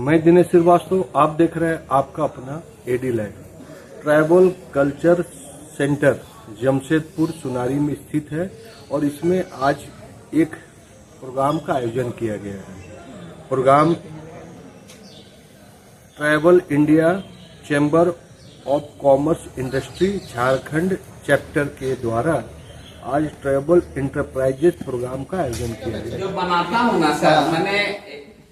मैं दिनेश श्रीवास्तव, आप देख रहे हैं आपका अपना AD live. Tribal culture centre Jamshedpur Sonari में स्थित है और इसमें आज एक प्रोग्राम का आयोजन किया गया है। Program Tribal India Chamber of Commerce Industry Jharkhand chapter के द्वारा आज ट्राइबल इंटरप्राइजेस प्रोग्राम का आयोजन किया गया। जो बनाता हूँ ना सर, मैंने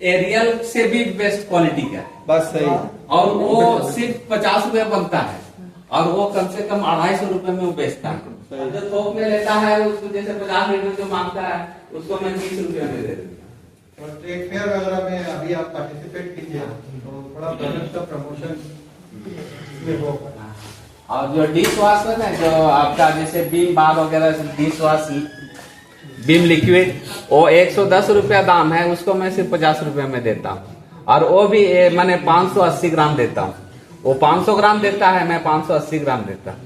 एरियल से भी बेस्ट क्वालिटी का बस सही। और वो सिर्फ 50 रुपए बनता है और वो कम से कम 250 रुपए में वो बेचता है। जो थोक में लेता है उसको जैसे 50 लीटर जो मांगता है उसको मैं 20 रुपए में दे देता हूँ। और ट्रेड फेयर वगैरह में अभी आप पार्टिसिपेट कीजिए तो थोड़ा प्रोडक्ट का प्रमोशन में हो। और जो डिश वॉश है ना, जो आपका जैसे बीम बार वगैरह डिश वॉश बीम लिक्विड, वो 110 रुपया दाम है, उसको मैं सिर्फ 50 रुपया में देता हूँ। और वो भी मैंने 580 ग्राम देता हूँ। वो 500 ग्राम देता है, मैं 580 ग्राम देता हूँ।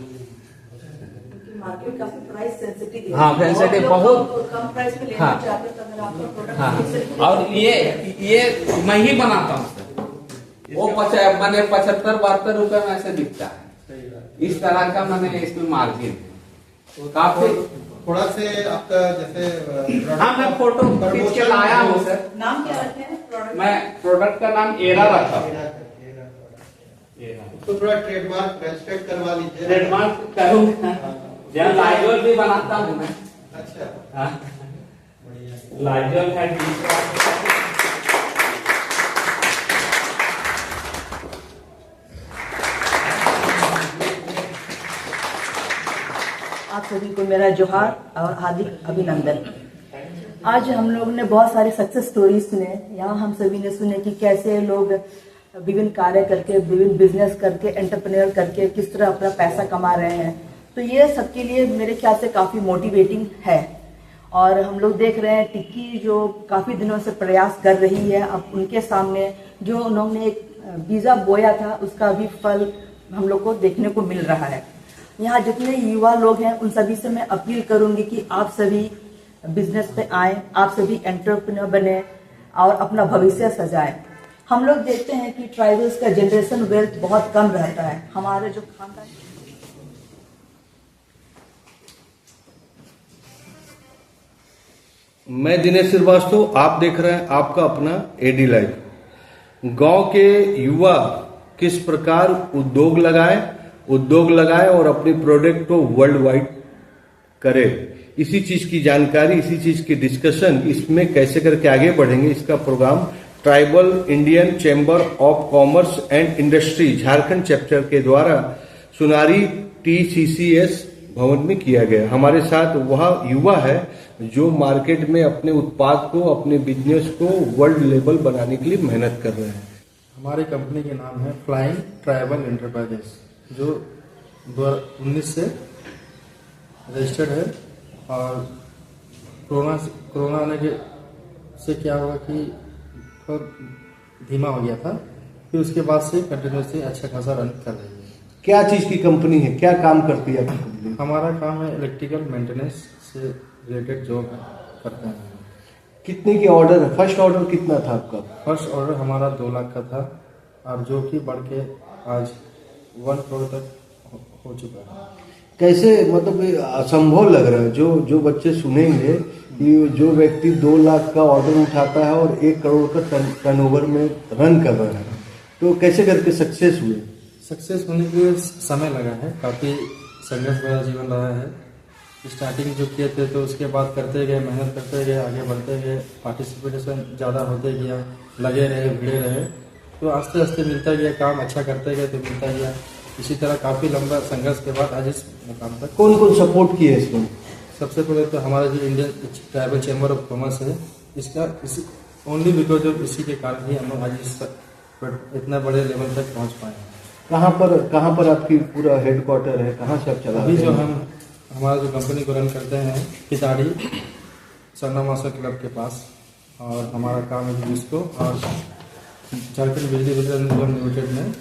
मार्केट काफी प्राइस सेंसिटिव है। हाँ, सेंसिटिव बहुत कम प्राइस में लेना हाँ, चाहते तो अगर आपका प्रोडक्ट हाँ। और ये मैं ही बनाता हूँ। वो मैंने 75-72 रुपए में ऐसे बिकता है। इस तरह का मैंने इसमें मार्जिन है काफी। थोड़ा से आपका जैसे हाँ, मैं फोटो खींच के लाया हूँ सर। नाम क्या रखे हैं प्रोडक्ट? मैं प्रोडक्ट का नाम एरा रखा हूँ। तो थोड़ा ट्रेडमार्क रजिस्टर्ड करवा लीजिए। ट्रेडमार्क करूँगा। जहाँ लाइजोल भी बनाता हूँ मैं। अच्छा, हाँ, लाइजोल है। आप सभी को मेरा जोहार और हार्दिक अभिनंदन। आज हम लोग ने बहुत सारे सक्सेस स्टोरी सुने। यहाँ हम सभी ने सुने कि कैसे लोग विभिन्न कार्य करके, विभिन्न बिजनेस करके, एंटरप्रेन्योर करके किस तरह अपना पैसा कमा रहे हैं। तो ये सबके लिए मेरे ख्याल से काफी मोटिवेटिंग है। और हम लोग देख रहे हैं टिक्की जो काफी दिनों से प्रयास कर रही है, अब उनके सामने जो उन्होंने एक बीजा बोया था उसका भी फल हम लोग को देखने को मिल रहा है। यहाँ जितने युवा लोग हैं उन सभी से मैं अपील करूंगी कि आप सभी बिजनेस पे आए, आप सभी एंटरप्रेन्योर बने और अपना भविष्य सजाएं। हम लोग देखते हैं कि ट्राइबल्स का जनरेशन वेल्थ बहुत कम रहता है। हमारे जो खानदान मैं दिनेश श्रीवास्तव, आप देख रहे हैं आपका अपना एडी लाइव। गांव के युवा किस प्रकार उद्योग लगाए और अपने प्रोडक्ट को वर्ल्ड वाइड करे, इसी चीज की जानकारी, इसी चीज की डिस्कशन, इसमें कैसे करके आगे बढ़ेंगे, इसका program Tribal Indian Chamber of Commerce and Industry Jharkhand chapter के द्वारा सुनारी TCCS भवन में किया गया। हमारे साथ वह युवा है जो मार्केट में अपने उत्पाद को, अपने बिजनेस को वर्ल्ड लेवल बनाने के लिए मेहनत कर रहे हैं। हमारी कंपनी के नाम है फ्लाइंग ट्राइबल एंटरप्राइजेस, जो 2019 से रजिस्टर्ड है। और कोरोना आने से क्या हुआ कि थोड़ा धीमा हो गया था, फिर उसके बाद से कंटिन्यूसली अच्छा खासा रन कर रही है। क्या चीज की कंपनी है, क्या काम करती है आपकी कंपनी? हमारा काम है इलेक्ट्रिकल मेंटेनेंस से रिलेटेड जॉब करते हैं। कितने की ऑर्डर है? फर्स्ट ऑर्डर कितना था आपका? फर्स्ट ऑर्डर हमारा 2 लाख का था और जो कि बढ़ के आज 1 करोड़ तक हो चुका है। कैसे, मतलब असंभव लग रहा है। जो बच्चे सुनेंगे कि जो व्यक्ति 2 लाख का ऑर्डर उठाता है और 1 करोड़ का टर्नओवर में रन कर रहा है, तो कैसे करके सक्सेस हुए? सक्सेस होने के लिए समय लगा है, काफ़ी संघर्ष भरा जीवन रहा है। स्टार्टिंग जो किए थे तो उसके बाद करते गए, मेहनत करते गए, आगे बढ़ते गए, पार्टिसिपेशन ज़्यादा होते गया, लगे रहे, भिड़े रहे, तो आस्ते आस्ते मिलता गया, काम अच्छा करते गए तो मिलता गया। इसी तरह काफ़ी लंबा संघर्ष के बाद आज इस मुकाम तक। कौन कौन सपोर्ट किए इसमें? सबसे पहले तो हमारा जो Indian tribal chamber of commerce है, इसका ओनली बिकॉज ऑफ इसी के कारण ही हम लोग आज इस इतना बड़े लेवल तक पहुँच पाए हैं। कहाँ पर आपकी पूरा हेडक्वार्टर है, कहाँ से आप चला रहे हैं? अभी जो हमारा जो कंपनी को रन करते हैं पिताड़ी सरना मास्टर क्लब के पास, और हमारा काम है जिसको और झारखंड बिजली वितरण निगम लिमिटेड में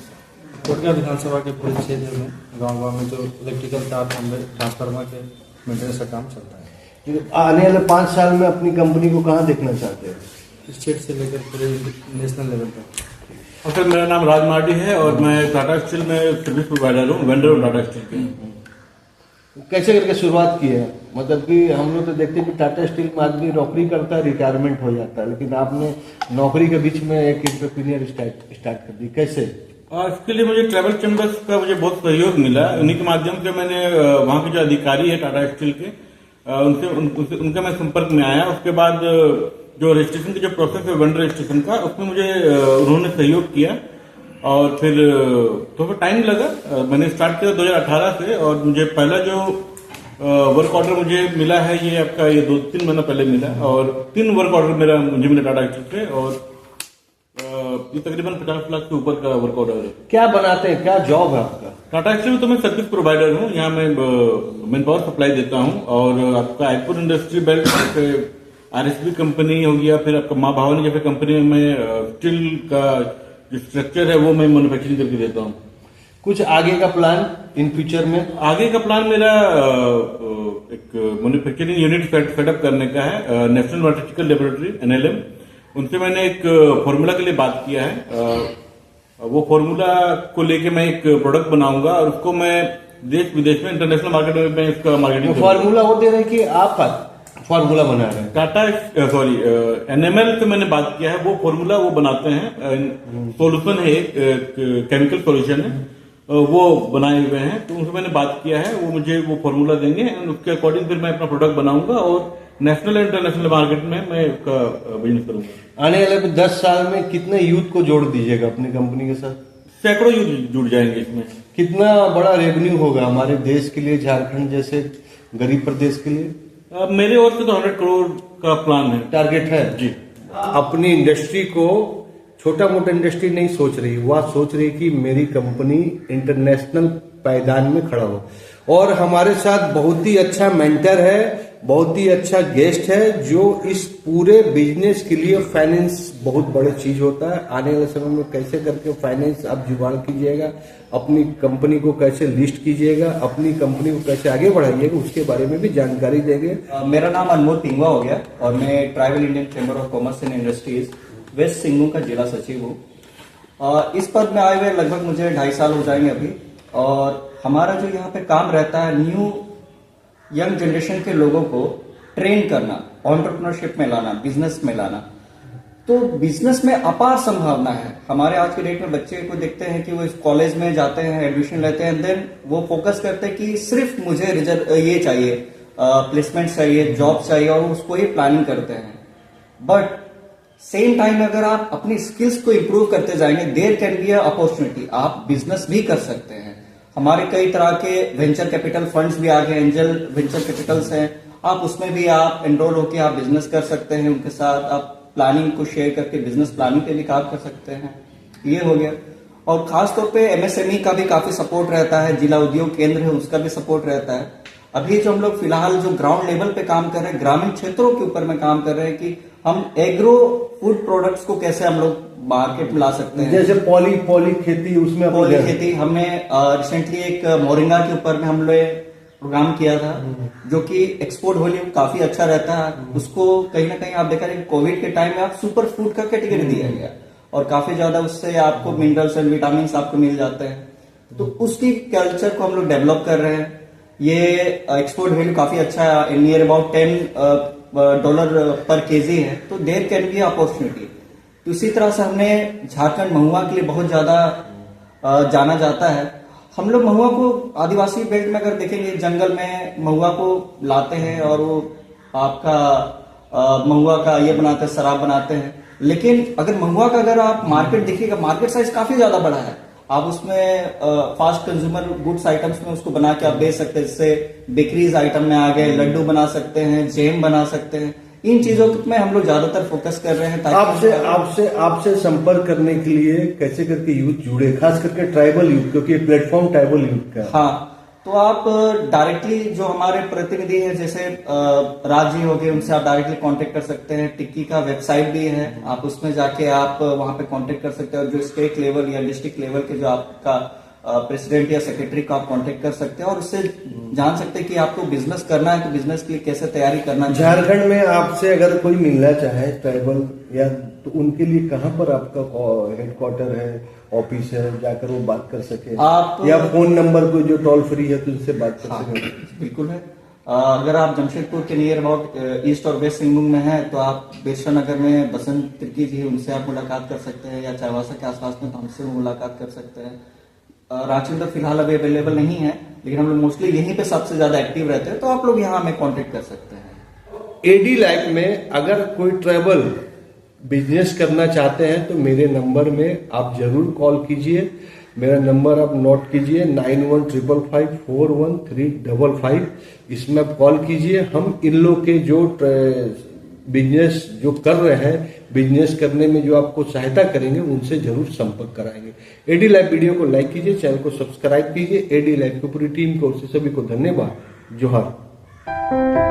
कोटगा विधानसभा के पूरे क्षेत्र में गाँव में जो इलेक्ट्रिकल तार खंभे ट्रांसफार्मर के मेंटेनेंस का काम चलता है। आने वाले 5 साल में अपनी कंपनी को कहाँ देखना चाहते हैं? स्टेट से लेकर पूरे नेशनल लेवल तक। और सर मेरा नाम राज मार्डी है और मैं टाटा स्टील में सर्विस प्रोवाइडर हूँ, वेंडर हूँ टाटा स्टील के। कैसे करके शुरुआत की है? मतलब कि हम लोग तो देखते हैं कि टाटा स्टील में आदमी नौकरी करता है, रिटायरमेंट हो जाता है, लेकिन आपने नौकरी के बीच में एक एंटरप्रेन्योर स्टार्ट कर दी, कैसे? और इसके लिए मुझे ट्रैवल चैम्बर्स का मुझे बहुत सहयोग मिला। उन्हीं के माध्यम से मैंने वहाँ के जो अधिकारी है टाटा स्टील के उनके मैं संपर्क में आया। उसके बाद जो रजिस्ट्रेशन की जो प्रोसेस है वेंडर रजिस्ट्रेशन का, उसमें मुझे उन्होंने सहयोग किया और फिर थोड़ा टाइम लगा। मैंने स्टार्ट किया 2018 से और मुझे पहला जो वर्क ऑर्डर मुझे मिला है ये आपका ये 2-3 महीना पहले मिला और 3 वर्क ऑर्डर मुझे मिला टाटा स्टील से और ये तकरीबन 50 लाख से ऊपर का वर्क ऑर्डर है। क्या बनाते हैं, क्या जॉब है आपका? टाटा स्टील में तो मैं सर्विस प्रोवाइडर हूँ। यहाँ मैं मैन पावर सप्लाई देता हूँ और आपका आईपुर इंडस्ट्री बेल्ट आरएसबी कंपनी हो गया, फिर आपका माँ भावनी जैसे कंपनी में मैं स्टील का जो स्ट्रक्चर है वो मैं मैन्युफैक्चरिंग करके देता हूँ। कुछ आगे का प्लान इन फ्यूचर में? आगे का प्लान मेरा एक मैन्युफैक्चरिंग यूनिट सेटअप करने का है। नेशनल मार्केटिकल लेबोरेटरी NLM, उनसे मैंने एक फॉर्मूला के लिए बात किया है। वो फॉर्मूला को लेके मैं एक प्रोडक्ट बनाऊंगा और उसको मैं देश विदेश में इंटरनेशनल मार्केट में इसका मार्केटिंग फॉर्मूला वो दे रहे हैं कि आप फॉर्मूला बना रहे हैं? टाटा NML से मैंने बात किया है, वो फॉर्मूला वो बनाते हैं। सोल्यूशन है, केमिकल सोल्यूशन है, वो बनाए हुए हैं। तो उनसे मैंने बात किया है, वो मुझे वो फॉर्मूला देंगे, उसके अकॉर्डिंग फिर मैं अपना प्रोडक्ट बनाऊंगा और नेशनल इंटरनेशनल मार्केट में मैं उसका बिजनेस करूंगा। आने वाले 10 साल में कितने यूथ को जोड़ दीजिएगा अपनी कंपनी के साथ? सैकड़ों यूथ जुड़ जाएंगे इसमें। कितना बड़ा रेवेन्यू होगा हमारे देश के लिए, झारखंड जैसे गरीब प्रदेश के लिए? मेरे ओर से तो 100 करोड़ का प्लान है, टारगेट है जी। अपनी इंडस्ट्री को छोटा मोटा इंडस्ट्री नहीं सोच रही, वह सोच रही कि मेरी कंपनी इंटरनेशनल पायदान में खड़ा हो। और हमारे साथ बहुत ही अच्छा मेंटर है, बहुत ही अच्छा गेस्ट है, जो इस पूरे बिजनेस के लिए फाइनेंस बहुत बड़ी चीज होता है। आने वाले समय में कैसे करके फाइनेंस आप जुगाड़ कीजिएगा, अपनी कंपनी को कैसे लिस्ट कीजिएगा, अपनी कंपनी को कैसे आगे बढ़ाइएगा, उसके बारे में भी जानकारी देंगे। मेरा नाम अनमोल पिंगवा हो गया और मैं Tribal Indian Chamber of Commerce and Industries West सिंगू का जिला सचिव हूँ। इस पद में आए हुए लगभग मुझे 2.5 साल हो जाएंगे अभी। और हमारा जो यहाँ पे काम रहता है, न्यू यंग जनरेशन के लोगों को ट्रेन करना, एंटरप्रेन्योरशिप में लाना, बिजनेस में लाना। तो बिजनेस में अपार संभावना है। हमारे आज के डेट में बच्चे को देखते हैं कि वो इस कॉलेज में जाते हैं, एडमिशन लेते हैं, देन वो फोकस करते हैं कि सिर्फ मुझे रिजल्ट ये चाहिए, प्लेसमेंट चाहिए, जॉब चाहिए, और उसको ही प्लानिंग करते हैं। बट सेम टाइम अगर आप अपनी स्किल्स को इंप्रूव करते जाएंगे, there can be a opportunity, आप बिजनेस भी कर सकते हैं। हमारे कई तरह के वेंचर कैपिटल फंड्स भी आ गए, एंजल वेंचर कैपिटल्स हैं, आप उसमें भी आप एनरोल होकर आप बिजनेस कर सकते हैं। उनके साथ आप प्लानिंग को शेयर करके बिजनेस प्लानिंग के लिए काम कर सकते हैं। ये हो गया। और खासतौर पे MSME का भी काफी सपोर्ट रहता है, जिला उद्योग केंद्र है उसका भी सपोर्ट रहता है। अभी जो हम लोग फिलहाल जो ग्राउंड लेवल पे काम कर रहे हैं, ग्रामीण क्षेत्रों के ऊपर में काम कर रहे हैं कि हम एग्रो फूड प्रोडक्ट्स को कैसे हम लोग मार्केट में ला सकते हैं। जैसे पॉली खेती, उसमें पॉली खेती हमने रिसेंटली एक मोरिंगा के ऊपर में हम लोग प्रोग्राम किया था, जो कि एक्सपोर्ट वॉल्यूम काफी अच्छा रहता है। उसको कहीं ना कहीं आप देखा रहे कोविड के टाइम में आप सुपर फूड का कैटेगरी दिया गया और काफी ज्यादा उससे आपको मिनरल्स एंड विटामिन आपको मिल जाते हैं। तो उसकी कल्चर को हम लोग डेवलप कर रहे हैं। ये एक्सपोर्ट वैल्यू काफी अच्छा है, नियर अबाउट $10 पर केजी है। तो देयर कैन बी अपॉर्चुनिटी। तो इसी तरह से हमने झारखंड महुआ के लिए बहुत ज्यादा जाना जाता है। हम लोग महुआ को आदिवासी बेल्ट में अगर देखेंगे, जंगल में महुआ को लाते हैं और वो आपका महुआ का ये बनाते हैं, शराब बनाते हैं। लेकिन अगर महुआ का अगर आप मार्केट देखिएगा, मार्केट साइज काफी ज्यादा बड़ा है। आप उसमें फास्ट कंज्यूमर गुड्स आइटम्स में उसको बना के आप बेच सकते हैं। जैसे बेकरीज आइटम में आ गए, लड्डू बना सकते हैं, जैम बना सकते हैं। इन चीजों में हम लोग ज्यादातर फोकस कर रहे हैं। आपसे संपर्क करने के लिए कैसे करके यूथ जुड़े, खास करके ट्राइबल यूथ, क्योंकि प्लेटफॉर्म ट्राइबल यूथ का। हाँ, तो आप डायरेक्टली जो हमारे प्रतिनिधि है, जैसे राज जी हो गए, उनसे आप डायरेक्टली कांटेक्ट कर सकते हैं। टिक्की का वेबसाइट भी है, आप उसमें जाके आप वहां पे कांटेक्ट कर सकते हैं। और जो स्टेट लेवल या डिस्ट्रिक्ट लेवल के जो आपका प्रेसिडेंट या सेक्रेटरी को आप कांटेक्ट कर सकते हैं और उससे जान सकते हैं कि आपको बिजनेस करना है तो बिजनेस के लिए कैसे तैयारी करना चाहिए। झारखंड में आपसे अगर कोई मिलना चाहे ट्राइबल या, तो उनके लिए कहाँ पर आपका हेडक्वार्टर है, ऑफिस है, जाकर वो बात कर सके आप या फोन नंबर को जो टोल फ्री है तो उनसे बात कर सके? बिल्कुल है। अगर आप जमशेदपुर के नियर अबाउट ईस्ट और वेस्ट सिंहभूम में हैं तो आप बेशरा नगर में बसंत तिर्की जी उनसे आप मुलाकात कर सकते हैं, या चाईबासा के आसपास में तो हमसे मुलाकात कर सकते हैं। रांची में तो फिलहाल अभी अवेलेबल नहीं है, लेकिन हम लोग मोस्टली यहीं पे सबसे ज्यादा एक्टिव रहते हैं, तो आप लोग यहाँ हमें कॉन्टेक्ट कर सकते हैं। एडी लाइफ में अगर कोई ट्रैवल बिजनेस करना चाहते हैं तो मेरे नंबर में आप जरूर कॉल कीजिए। मेरा नंबर आप नोट कीजिए 9155541355। इसमें आप कॉल कीजिए। हम इन लोग के जो बिजनेस जो कर रहे हैं, बिजनेस करने में जो आपको सहायता करेंगे, उनसे जरूर संपर्क कराएंगे। एडी लाइव वीडियो को लाइक कीजिए, चैनल को सब्सक्राइब कीजिए। एडी लाइव की पूरी टीम को, सभी को धन्यवाद। जोहार।